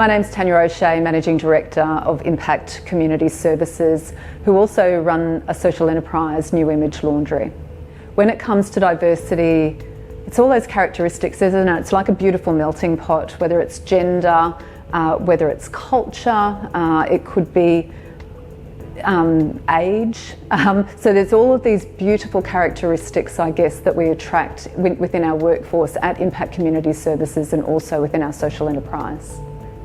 My name's Tanya, Managing Director of Impact Community Services, who also run a social enterprise, New Image Laundry. When it comes to diversity, it's all those characteristics, isn't it? It's like a beautiful melting pot, whether it's gender, whether it's culture, it could be age. So there's all of these beautiful characteristics, I guess, that we attract within our workforce at Impact Community Services and also within our social enterprise.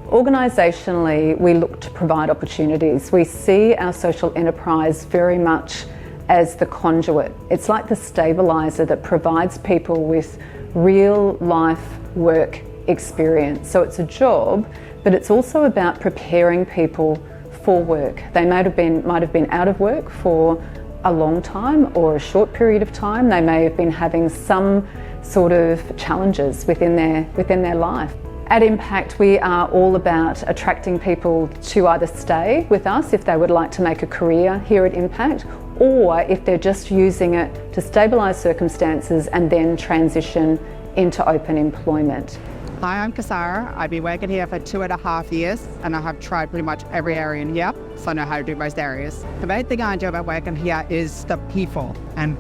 Organisationally, we look to provide opportunities. We see our social enterprise very much as the conduit. It's like the stabiliser that provides people with real life work experience. So it's a job, but it's also about preparing people for work. They might have been out of work for a long time or a short period of time. They may have been having some sort of challenges within their life. At Impact, we are all about attracting people to either stay with us if they would like to make a career here at Impact, or if they're just using it to stabilise circumstances and then transition into open employment. Hi, I'm Kasara. I've been working here for 2.5 years and I have tried pretty much every area in here, so I know how to do most areas. The main thing I enjoy about working here is the people, and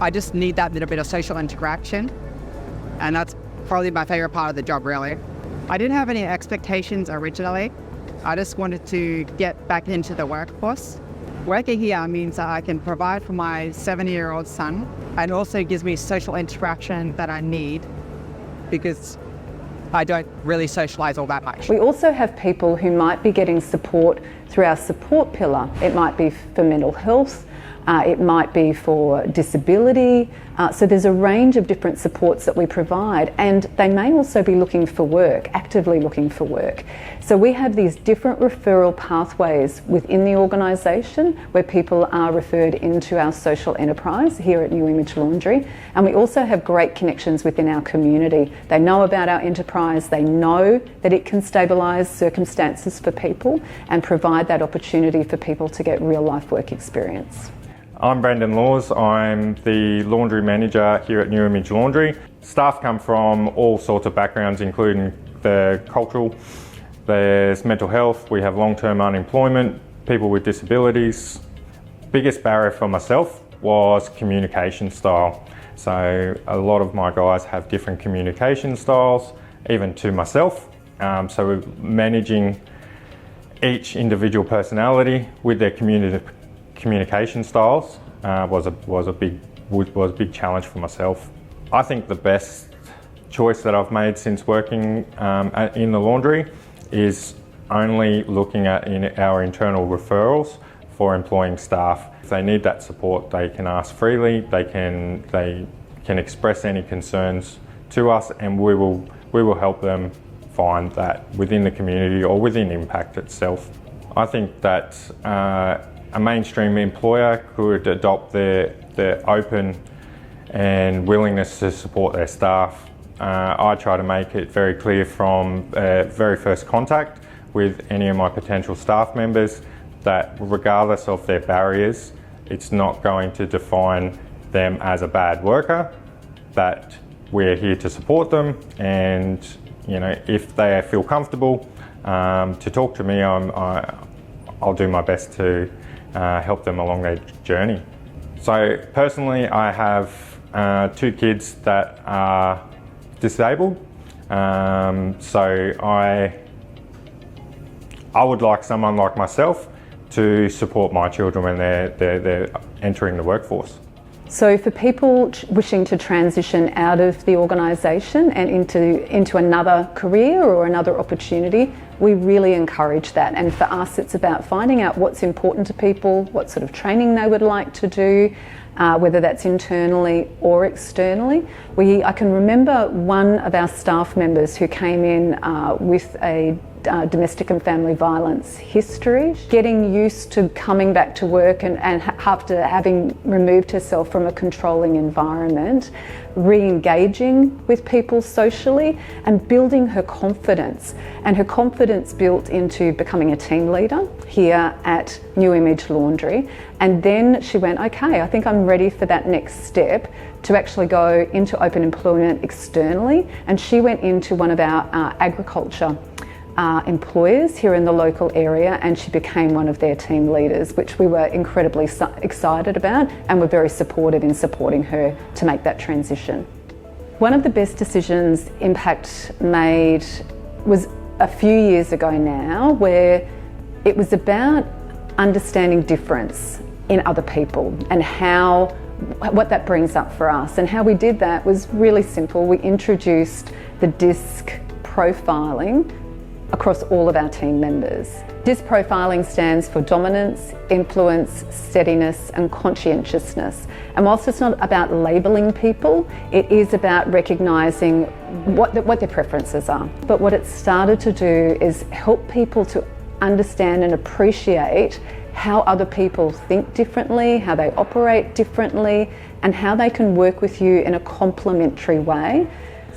I just need that little bit of social interaction, and that's probably my favourite part of the job, really. I didn't have any expectations originally. I just wanted to get back into the workforce. Working here means that I can provide for my 7-year-old son, and also gives me social interaction that I need, because I don't really socialise all that much. We also have people who might be getting support through our support pillar. It might be for mental health, it might be for disability. So there's a range of different supports that we provide, and they may also be looking for work, actively looking for work. So we have these different referral pathways within the organisation where people are referred into our social enterprise here at New Image Laundry, and we also have great connections within our community. They know about our enterprise, they know that it can stabilise circumstances for people and provide that opportunity for people to get real life work experience. I'm Brendan Laws. I'm the laundry manager here at New Image Laundry. Staff come from all sorts of backgrounds, including the cultural, there's mental health, we have long-term unemployment, people with disabilities. Biggest barrier for myself was communication style. So a lot of my guys have different communication styles, even to myself. So we're managing each individual personality with their communication styles was a big challenge for myself. I think the best choice that I've made since working in the laundry is only looking at our internal referrals for employing staff. If they need that support, they can ask freely. They can express any concerns to us, and we will help them find that within the community or within Impact itself. I think that a mainstream employer could adopt their open and willingness to support their staff. I try to make it very clear from very first contact with any of my potential staff members that regardless of their barriers, it's not going to define them as a bad worker, that we're here to support them, and if they feel comfortable to talk to me, I'll do my best to help them along their journey. So personally, I have 2 kids that are disabled. So I would like someone like myself to support my children when they're entering the workforce. So for people wishing to transition out of the organisation and into another career or another opportunity, we really encourage that. And for us, it's about finding out what's important to people, what sort of training they would like to do, whether that's internally or externally. I can remember one of our staff members who came in with a domestic and family violence history, getting used to coming back to work and after having removed herself from a controlling environment, re-engaging with people socially and building her confidence. And her confidence built into becoming a team leader here at New Image Laundry. And then she went, okay, I think I'm ready for that next step to actually go into open employment externally. And she went into one of our agriculture employers here in the local area, and she became one of their team leaders, which we were incredibly excited about and were very supportive in supporting her to make that transition. One of the best decisions Impact made was a few years ago now, where it was about understanding difference in other people and what that brings up for us. And how we did that was really simple. We introduced the DISC profiling across all of our team members. DISC profiling stands for dominance, influence, steadiness and conscientiousness. And whilst it's not about labelling people, it is about recognising what their preferences are. But what it started to do is help people to understand and appreciate how other people think differently, how they operate differently, and how they can work with you in a complementary way.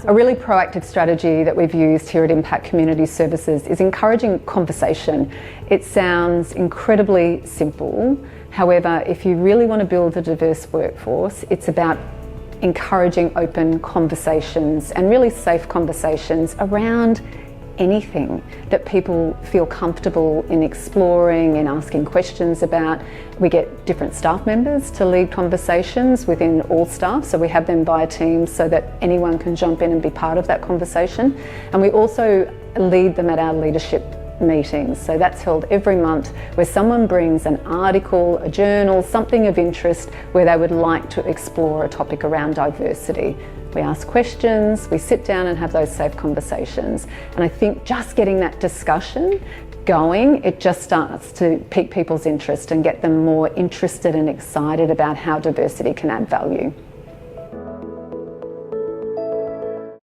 A really proactive strategy that we've used here at Impact Community Services is encouraging conversation. It sounds incredibly simple. However, if you really want to build a diverse workforce, it's about encouraging open conversations and really safe conversations around anything that people feel comfortable in exploring and asking questions about. We get different staff members to lead conversations within all staff, so we have them via Teams so that anyone can jump in and be part of that conversation. And we also lead them at our leadership meetings. So that's held every month, where someone brings an article, a journal, something of interest where they would like to explore a topic around diversity. We ask questions, we sit down and have those safe conversations. And I think just getting that discussion going, it just starts to pique people's interest and get them more interested and excited about how diversity can add value.